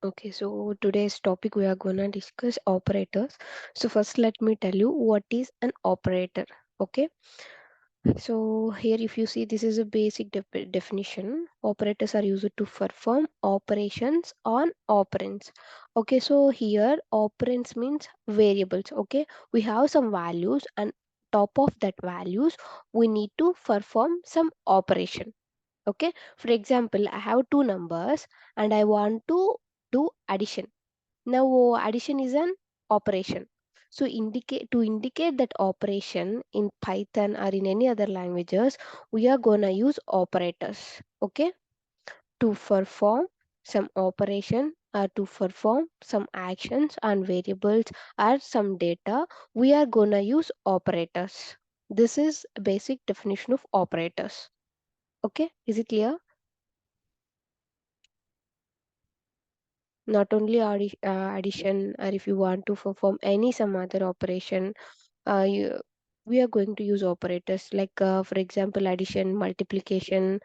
Okay, so today's topic we are gonna discuss operators. So first let me tell you what is an operator. Okay, so here if you see this is a basic definition. Operators are used to perform operations on operands. Okay, so here operands means variables. Okay, we have some values and top of that values we need to perform some operation. Okay, for example, I have two numbers and I want to do addition. Now addition is an operation. So indicate that operation in Python or in any other languages, we are gonna use operators. Okay, to perform some operation or to perform some actions on variables or some data, we are gonna use operators. This is a basic definition of operators. Okay, is it clear? Not only addition, or if you want to perform any some other operation, you, we are going to use operators like for example addition, multiplication,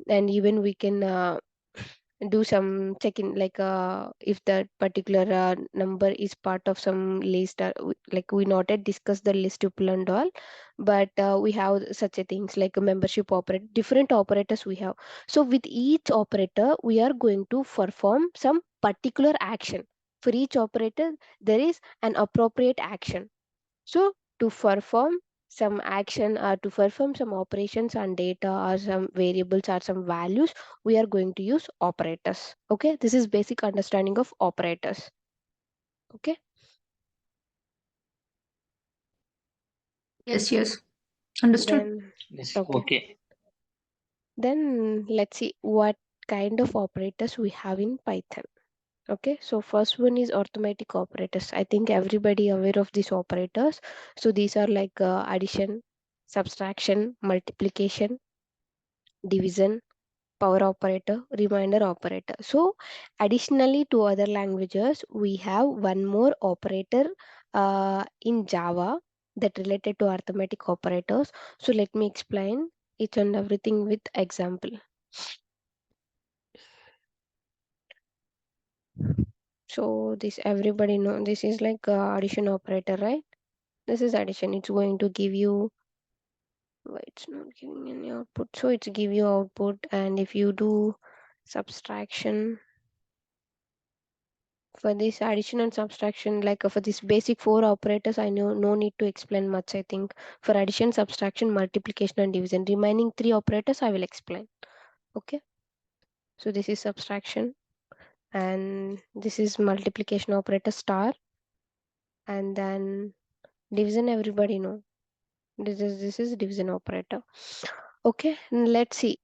and even we can do some checking like if that particular number is part of some list, like we not yet discuss the list tuple and all, but we have such a things like a membership operator, different operators we have. So with each operator we are going to perform some particular action. For each operator there is an appropriate action. So to perform some action or to perform some operations on data or some variables or some values, we are going to use operators. Okay, this is basic understanding of operators. Okay, Yes, yes. Understood. then Yes, okay, okay. then let's see what kind of operators we have in Python. Okay, so first one is arithmetic operators. I think everybody aware of these operators. So these are like addition, subtraction, multiplication, division, power operator, remainder operator. So additionally to other languages, we have one more operator in Java that related to arithmetic operators. So let me explain each and everything with example. So this everybody know this is like addition operator, right? This is addition. It's going to give you, why it's not giving any output. So it's give you output, and if you do subtraction, for this addition and subtraction, like for this basic four operators, I know no need to explain much. I think for addition, subtraction, multiplication, and division, remaining three operators I will explain. Okay, so this is subtraction, and this is multiplication operator star, and then division. Everybody know this is division operator. Okay, let's see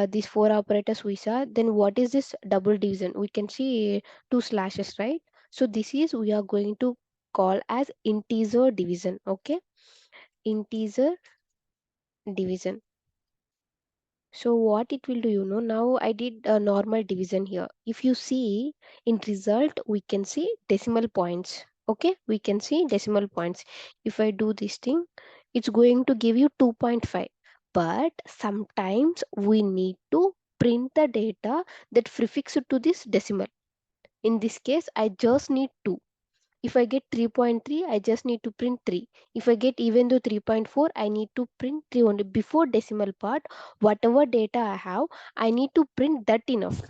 these four operators we saw. Then what is this double division? We can see two slashes, right? So this is we are going to call as integer division. Okay, integer division. So what it will do, now I did a normal division here. If you see in result, we can see decimal points. Okay, we can see decimal points. If I do this thing, it's going to give you 2.5. But sometimes we need to print the data that prefixed to this decimal. In this case, I just need 2. If I get 3.3, I just need to print 3. If I get even though 3.4, I need to print 3 only. Before decimal part, whatever data I have, I need to print that enough.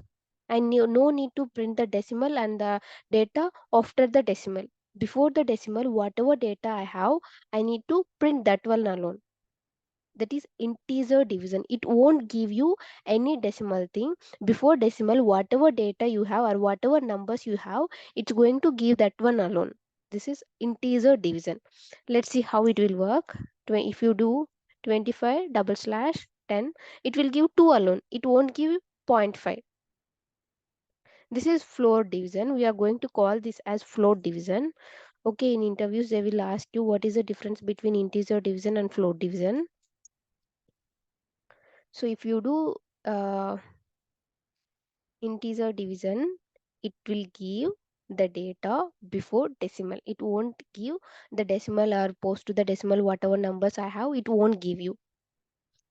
I no need to print the decimal and the data after the decimal. Before the decimal, whatever data I have, I need to print that one alone. That is integer division. It won't give you any decimal thing. Before decimal, whatever data you have or whatever numbers you have, it's going to give that one alone. This is integer division. Let's see how it will work. If you do 25 double slash 10, it will give 2 alone. It won't give zero point 0.5. This is float division. We are going to call this as float division. Okay, in interviews they will ask you what is the difference between integer division and float division. So if you do integer division, it will give the data before decimal. It won't give the decimal or post to the decimal whatever numbers I have. It won't give you.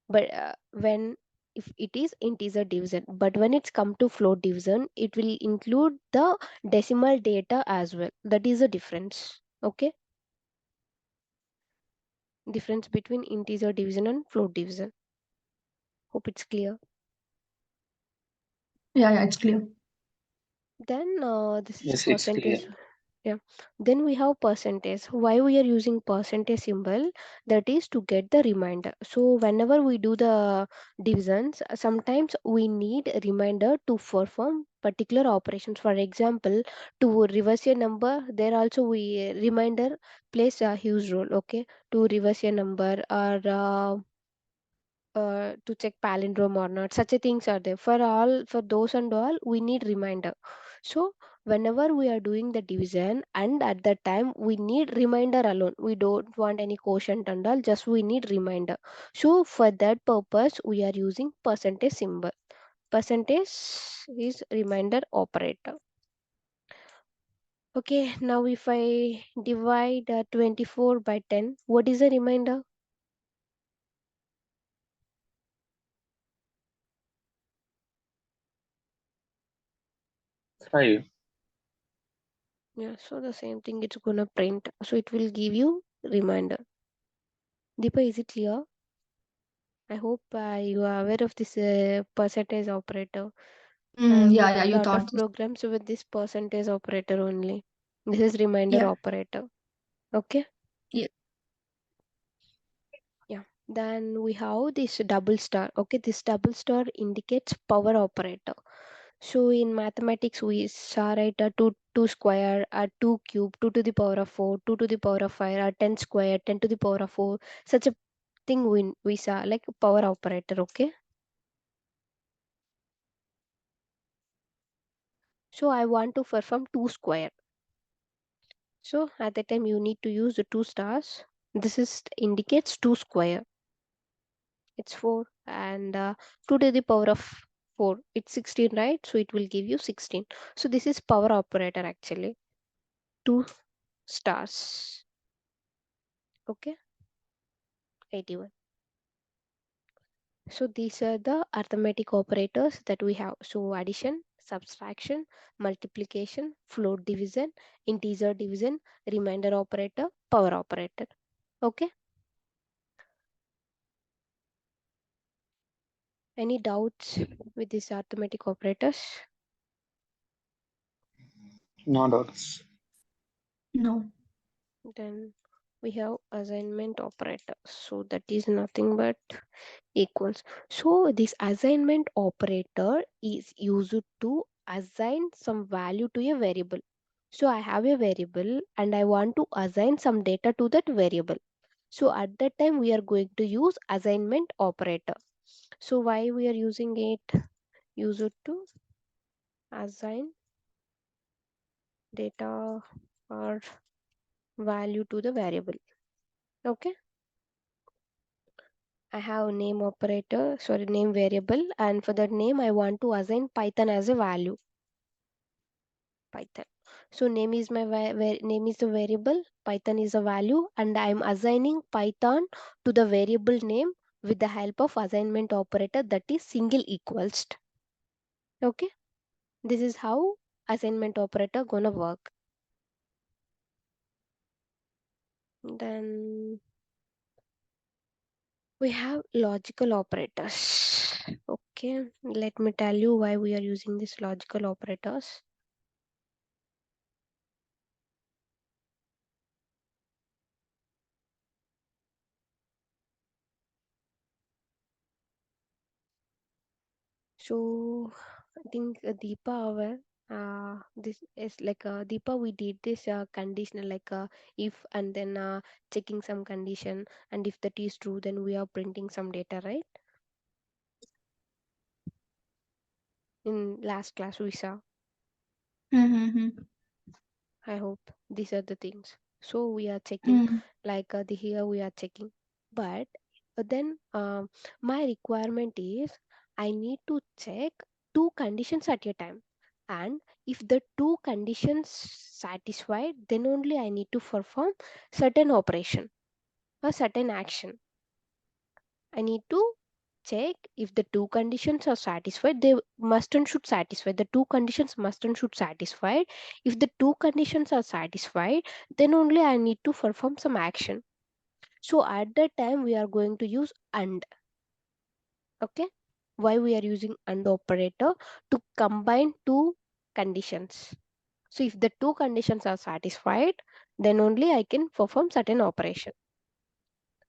But when if it is integer division. But when it's come to float division, it will include the decimal data as well. That is the difference. Okay, difference between integer division and float division. Hope it's clear. Yeah, yeah, it's clear. Then this is Yes, it's percentage. clear. Yeah. Then we have percentage. Why we are using percentage symbol? That is to get the reminder. So whenever we do the divisions, sometimes we need a reminder to perform particular operations. For example, to reverse a number, there also we reminder plays a huge role. Okay, to reverse a number or to check palindrome or not, such a things are there. For those and all we need reminder. So whenever we are doing the division, and at that time we need reminder alone, we don't want any quotient and all, just we need reminder. So for that purpose we are using percentage symbol. Percentage is reminder operator. Okay, now if I divide 24 by 10, what is the reminder? 5. Yeah, so the same thing it's gonna print. So it will give you reminder. Deepa, is it clear? I hope you are aware of this percentage operator. I have Yeah, made yeah, a you lot thought of this. programs with this percentage operator only. This is reminder Yeah. operator. Okay. Yeah. Yeah. Then we have this double star. Okay, this double star indicates power operator. So in mathematics, we saw right 2 square, 2 cube, 2 to the power of 4, 2 to the power of 5, 10 square, 10 to the power of 4. Such a thing we saw like power operator. Okay. So I want to perform 2 square. So at that time you need to use the 2 stars. This is indicates 2 square. It's 4 and 2 to the power of 4. It's 16, right? So it will give you 16. So this is power operator actually. 2 stars. Okay. 81. So these are the arithmetic operators that we have. So addition, subtraction, multiplication, float division, integer division, remainder operator, power operator. Okay. Any doubts with these arithmetic operators? No doubts. No. Then we have assignment operator. So that is nothing but equals. So this assignment operator is used to assign some value to a variable. So I have a variable and I want to assign some data to that variable. So at that time we are going to use assignment operator. So why we are using it? Use it to assign data or value to the variable. Okay. I have name operator, sorry, name variable, and for that name I want to assign Python as a value. Python. So name is my name is the variable, Python is a value, and I am assigning Python to the variable name with the help of assignment operator, that is single equals. Okay, this is how assignment operator gonna work. Then we have logical operators. Okay, let me tell you why we are using these logical operators. So I think Deepa, our this is like Deepa. We did this conditional like if and then checking some condition, and if that is true, then we are printing some data, right? In last class we saw. Mm-hmm. I hope these are the things. So we are checking Mm. like the here we are checking, but then my requirement is I need to check two conditions at a time, and if the two conditions satisfied, then only I need to perform certain operation or certain action. I need to check if the two conditions are satisfied. They must and should satisfy. The two conditions must and should satisfy. If the two conditions are satisfied, then only I need to perform some action. So at that time we are going to use AND. Okay. Why we are using AND operator? To combine two conditions. So if the two conditions are satisfied, then only I can perform certain operation.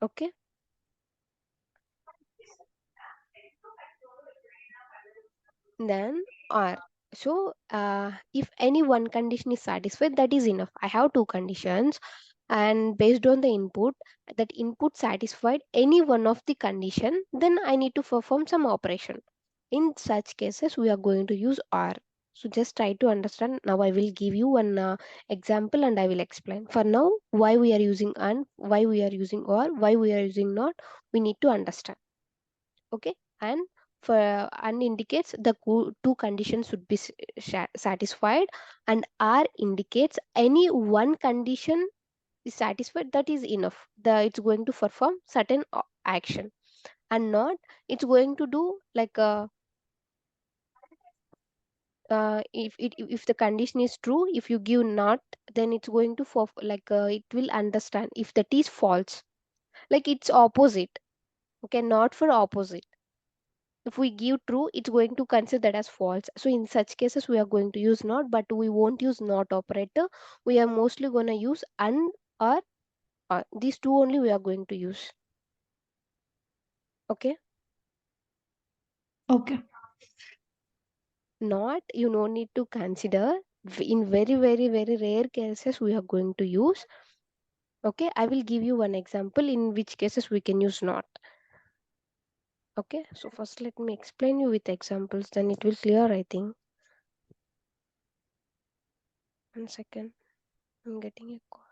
Okay. Then or. So if any one condition is satisfied, that is enough. I have two conditions, and based on the input, that input satisfied any one of the condition, then I need to perform some operation. In such cases we are going to use or. So just try to understand. Now I will give you one example and I will explain. For now, why we are using and, why we are using or, why we are using not, we need to understand. Okay. And for and indicates the two conditions should be satisfied, and R indicates any one condition is satisfied, that is enough. It's going to perform certain action. And not, it's going to do like a if the condition is true, if you give not, then it's going to it will understand if that is false, like it's opposite. Okay, not for opposite. If we give true, it's going to consider that as false. So in such cases we are going to use not, but we won't use not operator. We are mostly going to use and or. These two only we are going to use. Okay. Okay. Not, you no need to consider. In very very rare cases we are going to use. Okay, I will give you one example in which cases we can use not. Okay, so first let me explain you with examples, then it will clear, I think. 1 second, I'm getting a call.